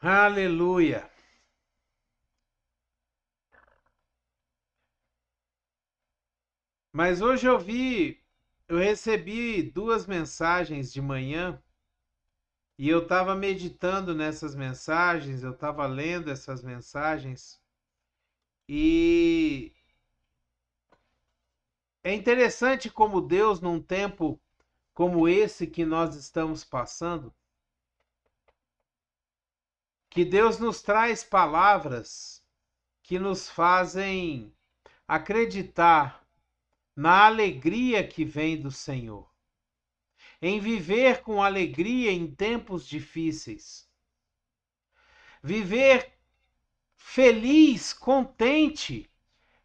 Aleluia. Mas hoje eu recebi duas mensagens de manhã e eu estava meditando nessas mensagens, eu estava lendo essas mensagens e é interessante como Deus, num tempo como esse que nós estamos passando, que Deus nos traz palavras que nos fazem acreditar na alegria que vem do Senhor, em viver com alegria em tempos difíceis, viver feliz, contente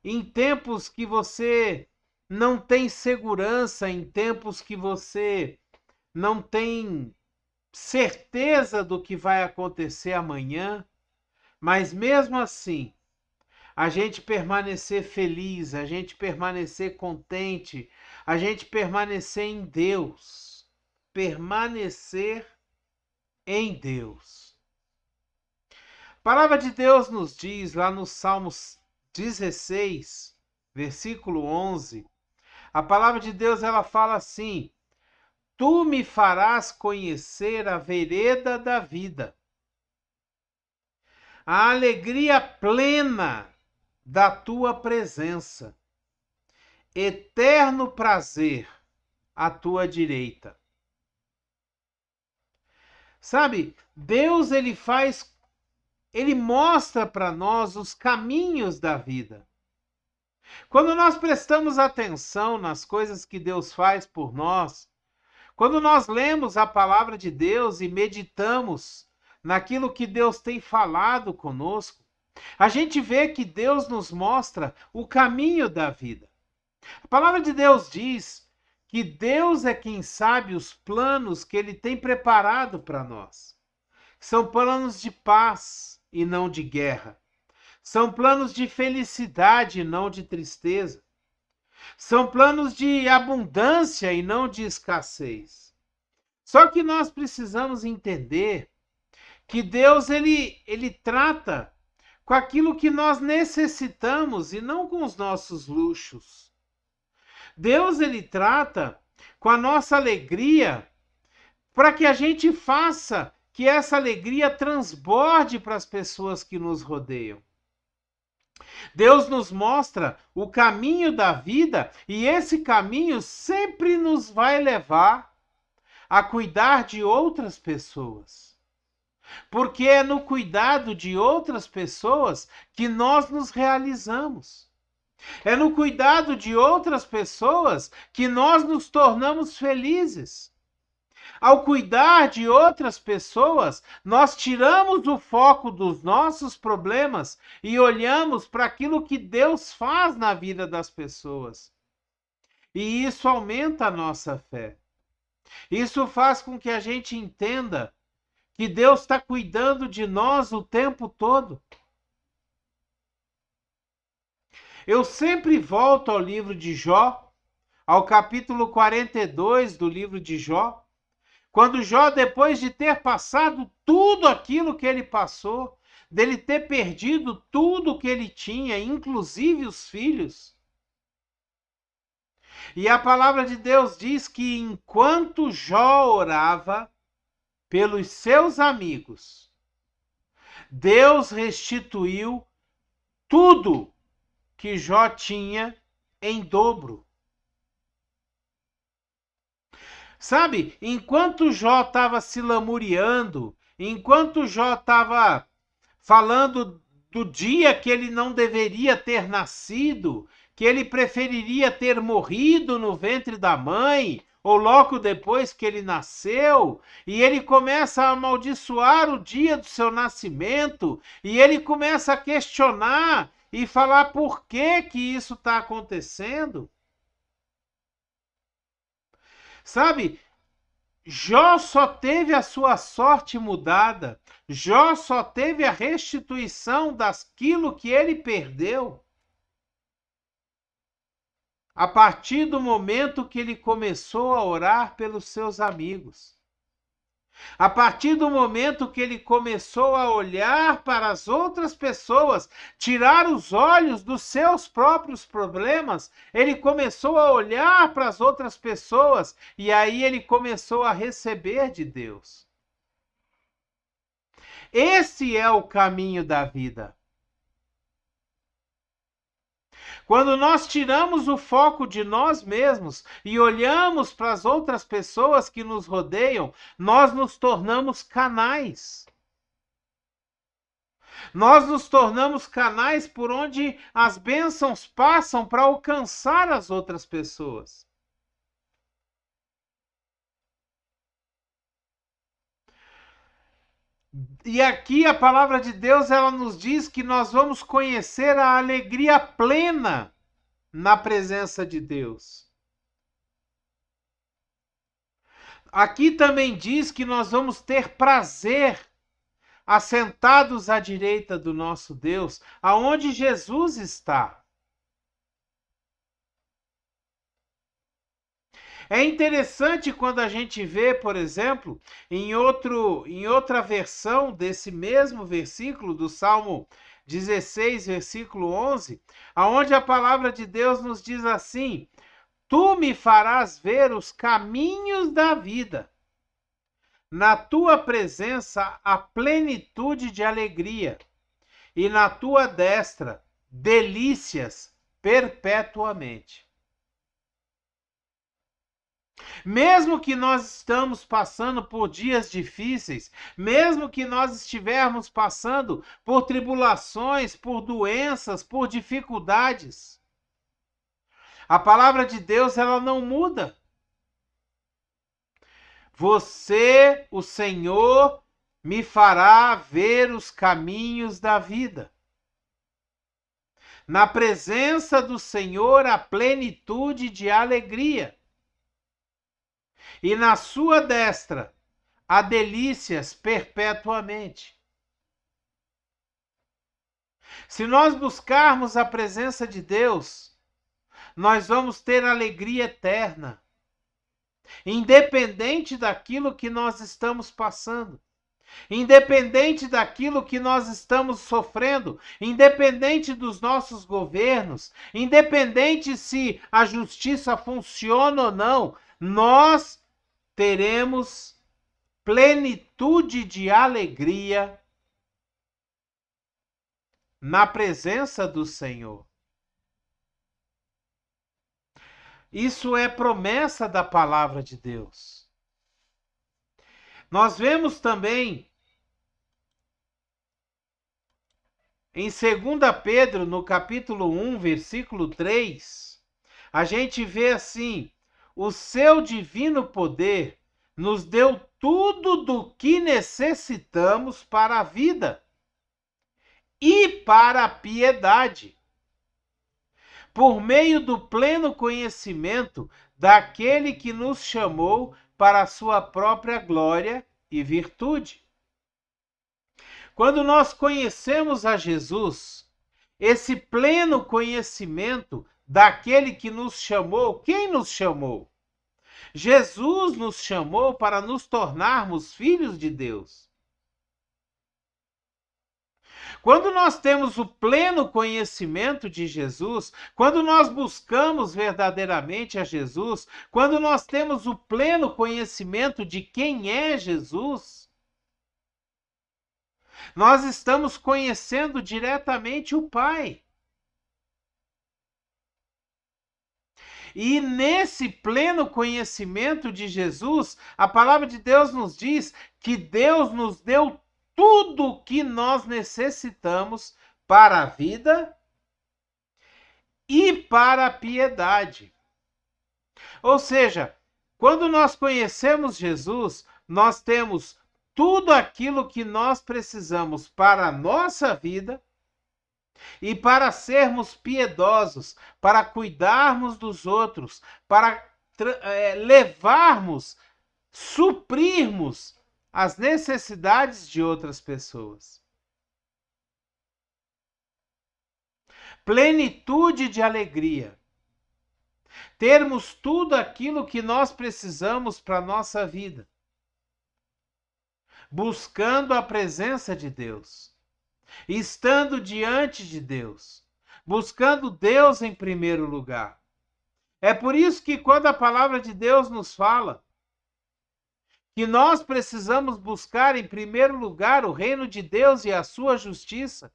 em tempos que você não tem segurança, em tempos que você não tem certeza do que vai acontecer amanhã, mas mesmo assim, a gente permanecer feliz, a gente permanecer contente, a gente permanecer em Deus, permanecer em Deus. A palavra de Deus nos diz lá no Salmos 16, versículo 11, a palavra de Deus ela fala assim: Tu me farás conhecer a vereda da vida, a alegria plena da tua presença, eterno prazer à tua direita. Sabe, Deus ele mostra para nós os caminhos da vida. Quando nós prestamos atenção nas coisas que Deus faz por nós, quando nós lemos a palavra de Deus e meditamos naquilo que Deus tem falado conosco, a gente vê que Deus nos mostra o caminho da vida. A palavra de Deus diz que Deus é quem sabe os planos que Ele tem preparado para nós. São planos de paz e não de guerra. São planos de felicidade e não de tristeza. São planos de abundância e não de escassez. Só que nós precisamos entender que Deus ele trata com aquilo que nós necessitamos e não com os nossos luxos. Deus ele trata com a nossa alegria para que a gente faça que essa alegria transborde para as pessoas que nos rodeiam. Deus nos mostra o caminho da vida e esse caminho sempre nos vai levar a cuidar de outras pessoas. Porque é no cuidado de outras pessoas que nós nos realizamos. É no cuidado de outras pessoas que nós nos tornamos felizes. Ao cuidar de outras pessoas, nós tiramos o foco dos nossos problemas e olhamos para aquilo que Deus faz na vida das pessoas. E isso aumenta a nossa fé. Isso faz com que a gente entenda que Deus está cuidando de nós o tempo todo. Eu sempre volto ao livro de Jó, ao capítulo 42 do livro de Jó, quando Jó, depois de ter passado tudo aquilo que ele passou, dele ter perdido tudo que ele tinha, inclusive os filhos. E a palavra de Deus diz que enquanto Jó orava pelos seus amigos, Deus restituiu tudo que Jó tinha em dobro. Sabe, enquanto Jó estava se lamuriando, enquanto Jó estava falando do dia que ele não deveria ter nascido, que ele preferiria ter morrido no ventre da mãe, ou logo depois que ele nasceu, e ele começa a amaldiçoar o dia do seu nascimento, e ele começa a questionar e falar por que que isso está acontecendo. Sabe, Jó só teve a sua sorte mudada, Jó só teve a restituição daquilo que ele perdeu a partir do momento que ele começou a orar pelos seus amigos. A partir do momento que ele começou a olhar para as outras pessoas, tirar os olhos dos seus próprios problemas, ele começou a olhar para as outras pessoas e aí ele começou a receber de Deus. Esse é o caminho da vida. Quando nós tiramos o foco de nós mesmos e olhamos para as outras pessoas que nos rodeiam, nós nos tornamos canais. Nós nos tornamos canais por onde as bênçãos passam para alcançar as outras pessoas. E aqui a palavra de Deus, ela nos diz que nós vamos conhecer a alegria plena na presença de Deus. Aqui também diz que nós vamos ter prazer assentados à direita do nosso Deus, aonde Jesus está. É interessante quando a gente vê, por exemplo, em outra versão desse mesmo versículo, do Salmo 16, versículo 11, aonde a palavra de Deus nos diz assim: Tu me farás ver os caminhos da vida. Na tua presença há plenitude de alegria, e na tua destra delícias perpetuamente. Mesmo que nós estamos passando por dias difíceis, mesmo que nós estivermos passando por tribulações, por doenças, por dificuldades, a palavra de Deus, ela não muda. Você, o Senhor, me fará ver os caminhos da vida. Na presença do Senhor há plenitude de alegria. E na sua destra há delícias perpetuamente. Se nós buscarmos a presença de Deus, nós vamos ter alegria eterna, independente daquilo que nós estamos passando, independente daquilo que nós estamos sofrendo, independente dos nossos governos, independente se a justiça funciona ou não, nós teremos plenitude de alegria na presença do Senhor. Isso é promessa da palavra de Deus. Nós vemos também em 2 Pedro, no capítulo 1, versículo 3, a gente vê assim: o seu divino poder nos deu tudo do que necessitamos para a vida e para a piedade, por meio do pleno conhecimento daquele que nos chamou para a sua própria glória e virtude. Quando nós conhecemos a Jesus, esse pleno conhecimento daquele que nos chamou, quem nos chamou? Jesus nos chamou para nos tornarmos filhos de Deus. Quando nós temos o pleno conhecimento de Jesus, quando nós buscamos verdadeiramente a Jesus, quando nós temos o pleno conhecimento de quem é Jesus, nós estamos conhecendo diretamente o Pai. E nesse pleno conhecimento de Jesus, a palavra de Deus nos diz que Deus nos deu tudo o que nós necessitamos para a vida e para a piedade. Ou seja, quando nós conhecemos Jesus, nós temos tudo aquilo que nós precisamos para a nossa vida e para sermos piedosos, para cuidarmos dos outros, para levarmos, suprirmos as necessidades de outras pessoas. Plenitude de alegria. Termos tudo aquilo que nós precisamos para a nossa vida. buscando a presença de Deus, estando diante de Deus, buscando Deus em primeiro lugar. É por isso que quando a palavra de Deus nos fala que nós precisamos buscar em primeiro lugar o reino de Deus e a sua justiça,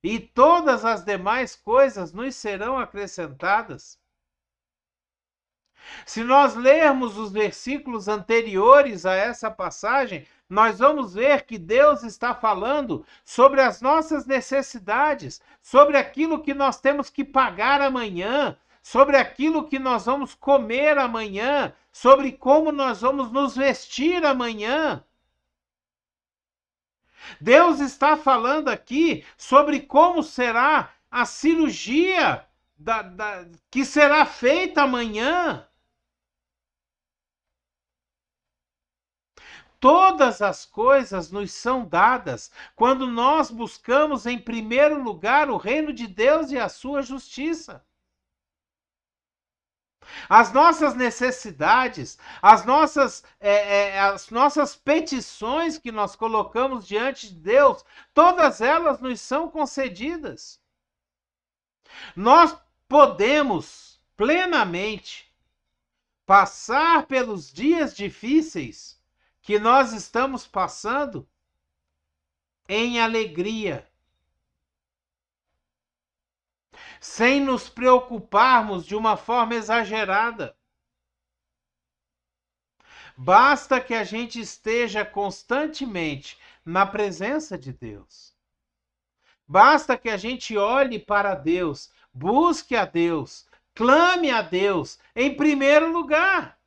e todas as demais coisas nos serão acrescentadas. Se nós lermos os versículos anteriores a essa passagem, nós vamos ver que Deus está falando sobre as nossas necessidades, sobre aquilo que nós temos que pagar amanhã, sobre aquilo que nós vamos comer amanhã, sobre como nós vamos nos vestir amanhã. Deus está falando aqui sobre como será a cirurgia que será feita amanhã. Todas as coisas nos são dadas quando nós buscamos em primeiro lugar o reino de Deus e a sua justiça. As nossas necessidades, as nossas petições que nós colocamos diante de Deus, todas elas nos são concedidas. Nós podemos plenamente passar pelos dias difíceis que nós estamos passando em alegria, sem nos preocuparmos de uma forma exagerada. Basta que a gente esteja constantemente na presença de Deus. Basta que a gente olhe para Deus, busque a Deus, clame a Deus em primeiro lugar.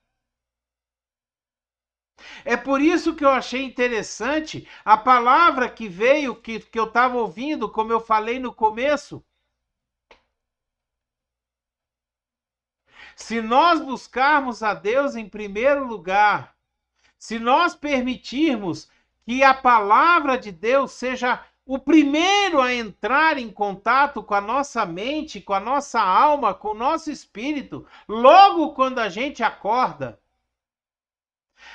É por isso que eu achei interessante a palavra que veio, que eu estava ouvindo, como eu falei no começo. Se nós buscarmos a Deus em primeiro lugar, se nós permitirmos que a palavra de Deus seja o primeiro a entrar em contato com a nossa mente, com a nossa alma, com o nosso espírito, logo quando a gente acorda,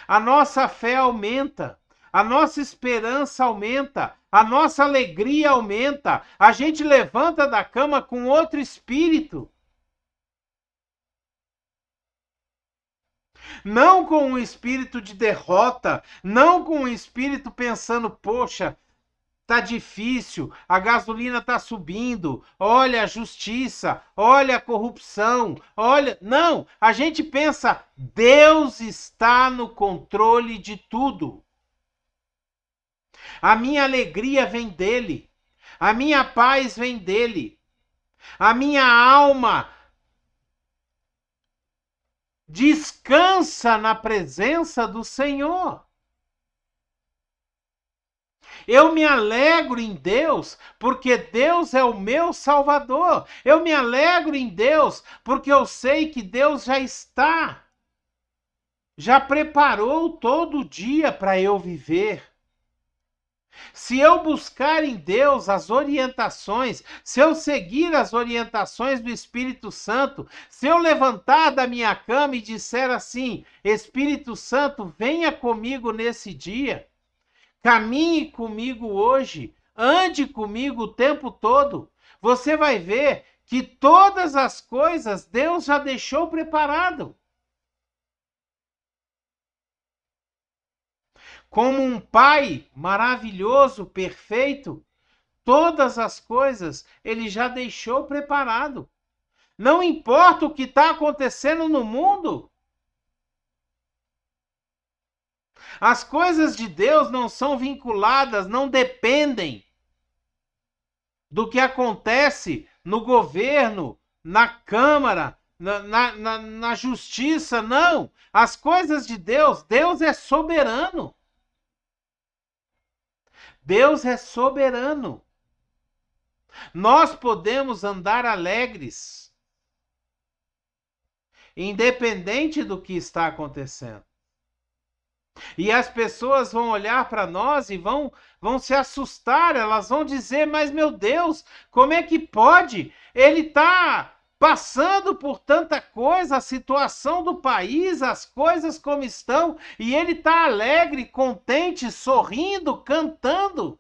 a nossa fé aumenta, a nossa esperança aumenta, a nossa alegria aumenta, a gente levanta da cama com outro espírito. Não com um espírito de derrota, não com um espírito pensando, poxa, tá difícil, a gasolina tá subindo, olha a justiça, olha a corrupção, olha... Não, a gente pensa, Deus está no controle de tudo. A minha alegria vem dele, a minha paz vem dele, a minha alma descansa na presença do Senhor. Eu me alegro em Deus porque Deus é o meu Salvador. Eu me alegro em Deus porque eu sei que Deus já preparou todo dia para eu viver. Se eu buscar em Deus as orientações, se eu seguir as orientações do Espírito Santo, se eu levantar da minha cama e disser assim, Espírito Santo, venha comigo nesse dia, caminhe comigo hoje, ande comigo o tempo todo, você vai ver que todas as coisas Deus já deixou preparado. Como um pai maravilhoso, perfeito, todas as coisas ele já deixou preparado. Não importa o que está acontecendo no mundo. As coisas de Deus não são vinculadas, não dependem do que acontece no governo, na Câmara, na justiça, não. As coisas de Deus, Deus é soberano. Deus é soberano. Nós podemos andar alegres, independente do que está acontecendo. E as pessoas vão olhar para nós e vão se assustar, elas vão dizer, mas meu Deus, como é que pode? Ele está passando por tanta coisa, a situação do país, as coisas como estão, e ele está alegre, contente, sorrindo, cantando.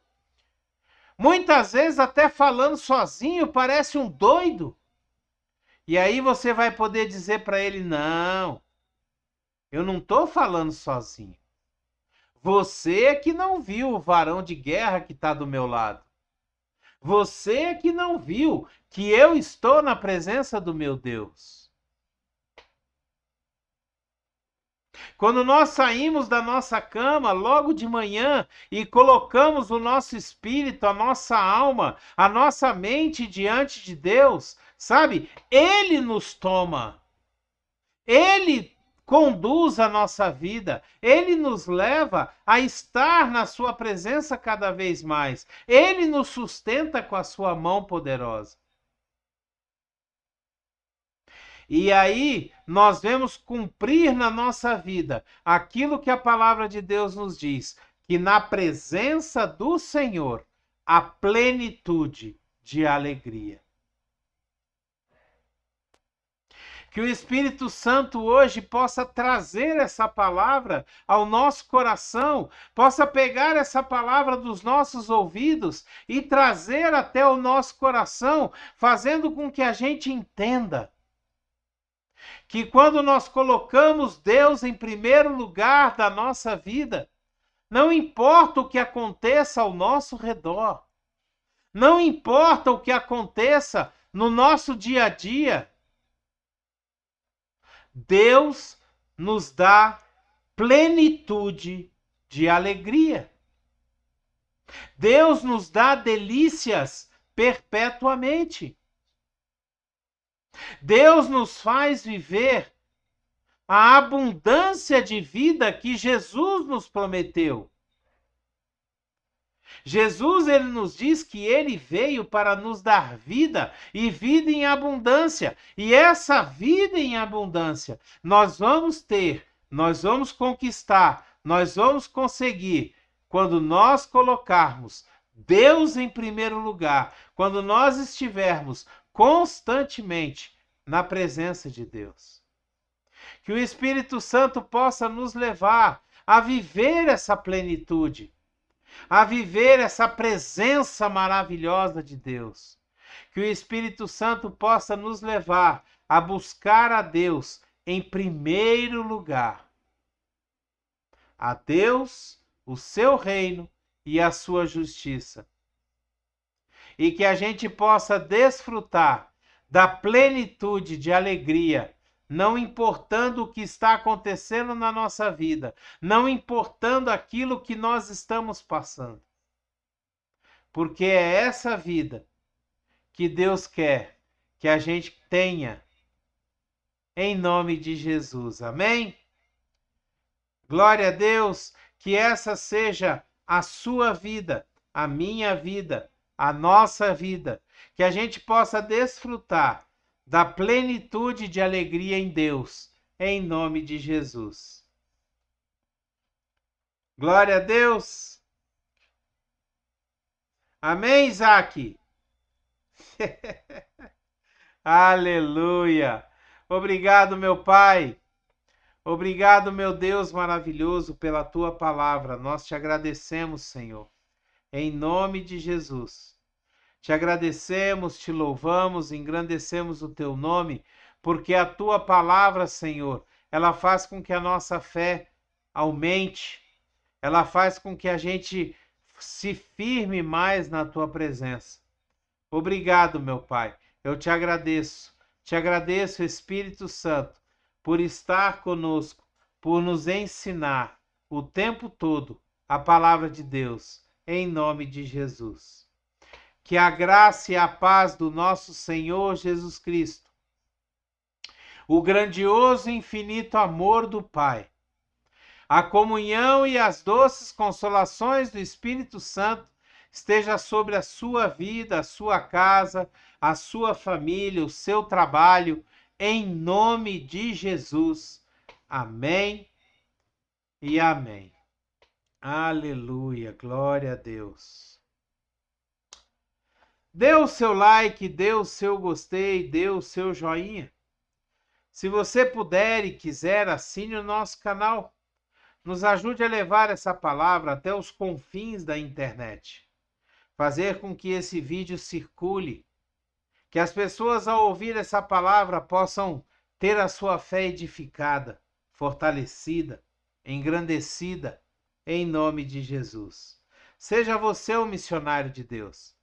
Muitas vezes até falando sozinho, parece um doido. E aí você vai poder dizer para ele, não, eu não estou falando sozinho. Você é que não viu o varão de guerra que está do meu lado. Você é que não viu que eu estou na presença do meu Deus. Quando nós saímos da nossa cama logo de manhã e colocamos o nosso espírito, a nossa alma, a nossa mente diante de Deus, sabe? Ele nos toma. Ele conduz a nossa vida. Ele nos leva a estar na sua presença cada vez mais. Ele nos sustenta com a sua mão poderosa. E aí nós vemos cumprir na nossa vida aquilo que a palavra de Deus nos diz, que na presença do Senhor há plenitude de alegria. Que o Espírito Santo hoje possa trazer essa palavra ao nosso coração, possa pegar essa palavra dos nossos ouvidos e trazer até o nosso coração, fazendo com que a gente entenda que quando nós colocamos Deus em primeiro lugar da nossa vida, não importa o que aconteça ao nosso redor, não importa o que aconteça no nosso dia a dia, Deus nos dá plenitude de alegria. Deus nos dá delícias perpetuamente. Deus nos faz viver a abundância de vida que Jesus nos prometeu. Jesus, ele nos diz que ele veio para nos dar vida e vida em abundância. E essa vida em abundância nós vamos ter, nós vamos conquistar, nós vamos conseguir quando nós colocarmos Deus em primeiro lugar, quando nós estivermos constantemente na presença de Deus. Que o Espírito Santo possa nos levar a viver essa plenitude, a viver essa presença maravilhosa de Deus. Que o Espírito Santo possa nos levar a buscar a Deus em primeiro lugar. A Deus, o seu reino e a sua justiça. E que a gente possa desfrutar da plenitude de alegria, não importando o que está acontecendo na nossa vida, não importando aquilo que nós estamos passando. Porque é essa vida que Deus quer que a gente tenha, em nome de Jesus. Amém? Glória a Deus, que essa seja a sua vida, a minha vida, a nossa vida, que a gente possa desfrutar da plenitude de alegria em Deus, em nome de Jesus. Glória a Deus. Amém, Isaac? Aleluia. Obrigado, meu Pai. Obrigado, meu Deus maravilhoso, pela tua palavra. Nós te agradecemos, Senhor, em nome de Jesus. Te agradecemos, te louvamos, engrandecemos o teu nome, porque a tua palavra, Senhor, ela faz com que a nossa fé aumente, ela faz com que a gente se firme mais na tua presença. Obrigado, meu Pai. Eu te agradeço, Espírito Santo, por estar conosco, por nos ensinar o tempo todo a palavra de Deus, em nome de Jesus. Que a graça e a paz do nosso Senhor Jesus Cristo, o grandioso e infinito amor do Pai, a comunhão e as doces consolações do Espírito Santo esteja sobre a sua vida, a sua casa, a sua família, o seu trabalho, em nome de Jesus. Amém e amém. Aleluia, glória a Deus. Dê o seu like, dê o seu gostei, dê o seu joinha. Se você puder e quiser, assine o nosso canal. Nos ajude a levar essa palavra até os confins da internet. Fazer com que esse vídeo circule. Que as pessoas, ao ouvir essa palavra, possam ter a sua fé edificada, fortalecida, engrandecida, em nome de Jesus. Seja você o missionário de Deus.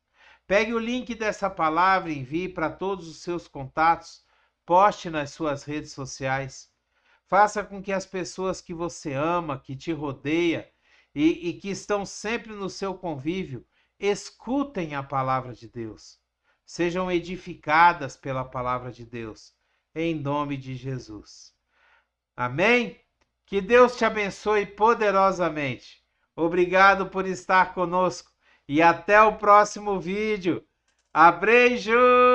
Pegue o link dessa palavra e envie para todos os seus contatos, poste nas suas redes sociais. Faça com que as pessoas que você ama, que te rodeia e que estão sempre no seu convívio, escutem a palavra de Deus. Sejam edificadas pela palavra de Deus, em nome de Jesus. Amém? Que Deus te abençoe poderosamente. Obrigado por estar conosco e até o próximo vídeo. Abreijos!